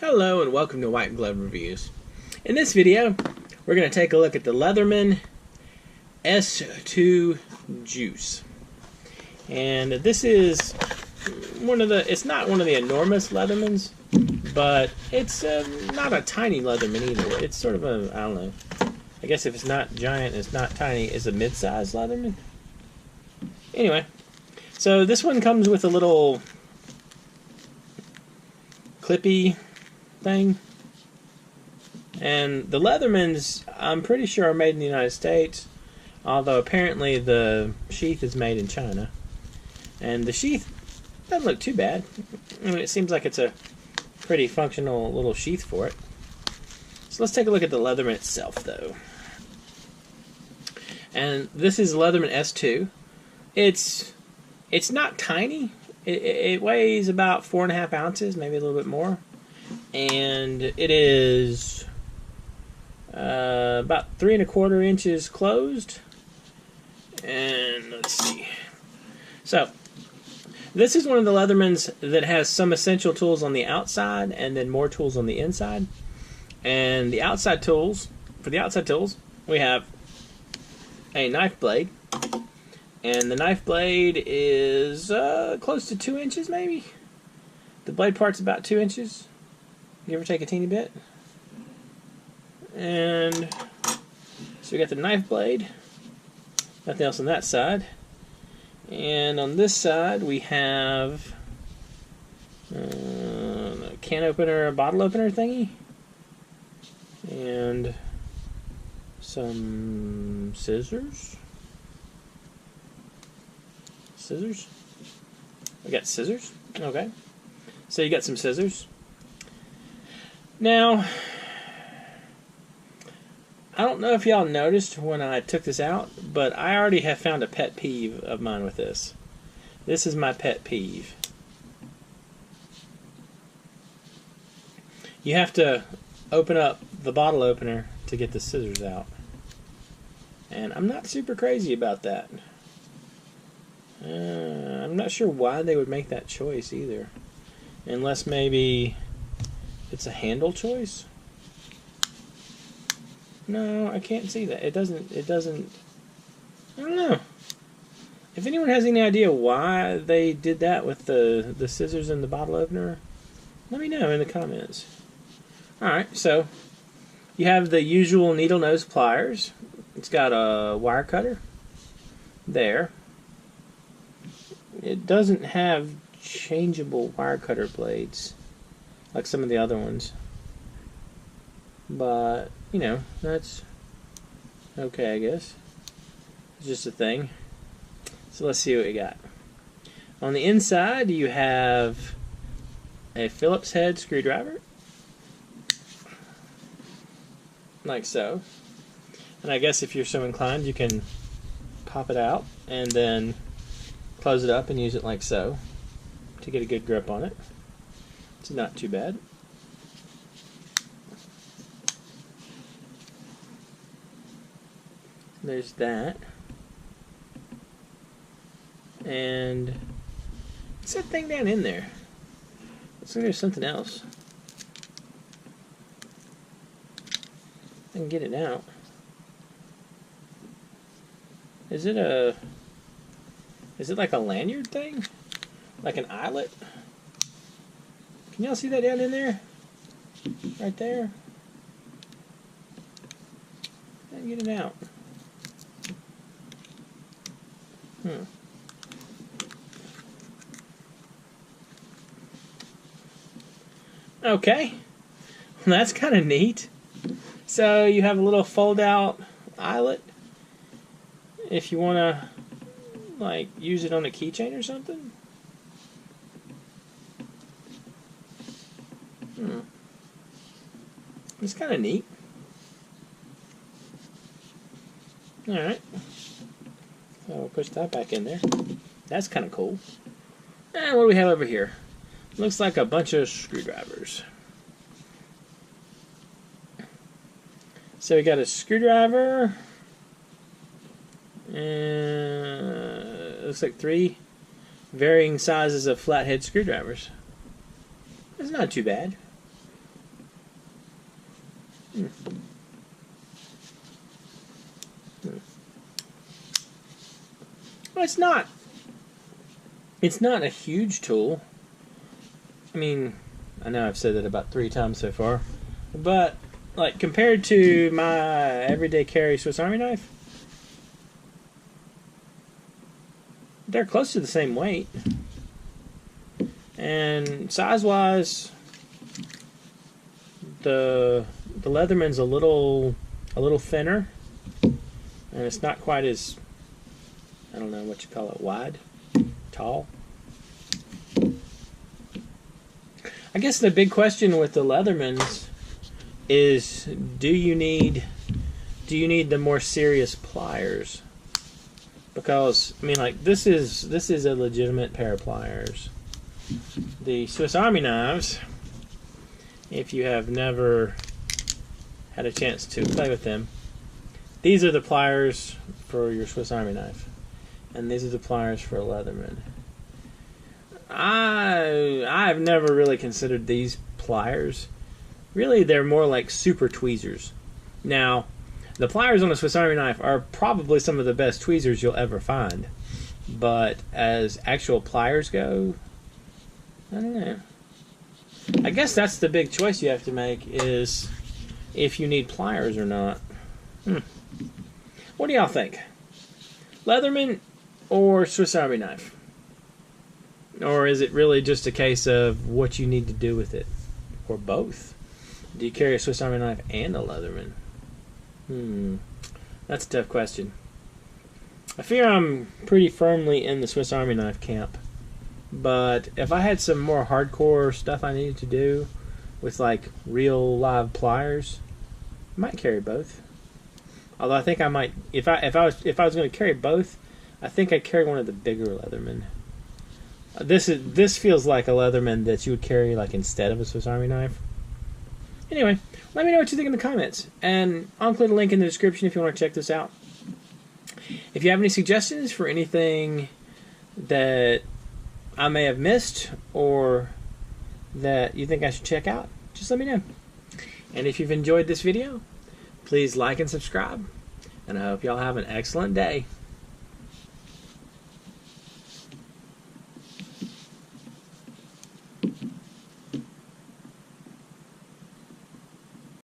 Hello and welcome to White Glove Reviews. In this video, we're going to take a look at the Leatherman S2 Juice. And this is it's not one of the enormous Leathermans, but it's not a tiny Leatherman either. It's sort of a, I don't know, I guess if it's not giant, it's not tiny, it's a mid-sized Leatherman. Anyway, so this one comes with a little clippy thing, and the Leathermans, I'm pretty sure, are made in the United States, although apparently the sheath is made in China, and the sheath doesn't look too bad. I mean, it seems like it's a pretty functional little sheath for it. So let's take a look at the Leatherman itself, though. And this is Leatherman S2. It's not tiny. It weighs about 4.5 ounces, maybe a little bit more. And it is about 3 1/4 inches closed. And let's see. So, this is one of the Leathermans that has some essential tools on the outside and then more tools on the inside. And the outside tools, for the outside tools, we have a knife blade. And the knife blade is close to 2 inches, maybe. The blade part's about 2 inches, give or take a teeny bit. And so we got the knife blade. Nothing else on that side. And on this side we have a can opener, a bottle opener thingy, and some scissors. Scissors? We got scissors? Okay. So you got some scissors. Now, I don't know if y'all noticed when I took this out, but I already have found a pet peeve of mine with this. This is my pet peeve. You have to open up the bottle opener to get the scissors out. And I'm not super crazy about that. I'm not sure why they would make that choice either. Unless maybe it's a handle choice? No, I can't see that. It doesn't, I don't know. If anyone has any idea why they did that with the scissors and the bottle opener, let me know in the comments. Alright, so you have the usual needle nose pliers. It's got a wire cutter there. It doesn't have changeable wire cutter blades like some of the other ones, but you know, that's okay, I guess. It's just a thing. So let's see what we got. On the inside you have a Phillips head screwdriver, like so, and I guess if you're so inclined you can pop it out and then close it up and use it like so to get a good grip on it. It's not too bad. There's that. And what's that thing down in there? Looks like there's something else. I can get it out. Is it like a lanyard thing? Like an eyelet? Can y'all see that down in there? Right there? I can get it out. Okay. Well, that's kind of neat. So you have a little fold-out eyelet if you want to like use it on a keychain or something. It's kind of neat. Alright. So we'll push that back in there. That's kind of cool. And what do we have over here? Looks like a bunch of screwdrivers. So we got a screwdriver. And looks like 3 varying sizes of flathead screwdrivers. It's not too bad. Well, it's not. It's not a huge tool. I mean, I know I've said that about 3 times so far, but like compared to my everyday carry Swiss Army knife, they're close to the same weight. And size-wise, the Leatherman's a little thinner, and it's not quite as, I don't know what you call it, wide, tall. I guess the big question with the Leathermans is, do you need the more serious pliers? Because I mean, like, this is a legitimate pair of pliers. The Swiss Army knives, if you have never had a chance to play with them, these are the pliers for your Swiss Army knife, and these are the pliers for a Leatherman. I've never really considered these pliers. Really, they're more like super tweezers. Now, the pliers on a Swiss Army knife are probably some of the best tweezers you'll ever find, but as actual pliers go, I don't know. I guess that's the big choice you have to make, is if you need pliers or not. What do y'all think? Leatherman or Swiss Army knife? Or is it really just a case of what you need to do with it? Or both? Do you carry a Swiss Army knife and a Leatherman? That's a tough question. I fear I'm pretty firmly in the Swiss Army knife camp. But if I had some more hardcore stuff I needed to do with like real live pliers, I might carry both. Although I think I might, if I was going to carry both, I think I'd carry one of the bigger Leatherman. This feels like a Leatherman that you would carry like instead of a Swiss Army knife. Anyway, let me know what you think in the comments, and I'll include a link in the description if you want to check this out. If you have any suggestions for anything that I may have missed or that you think I should check out, just let me know. And if you've enjoyed this video, please like and subscribe, and I hope y'all have an excellent day.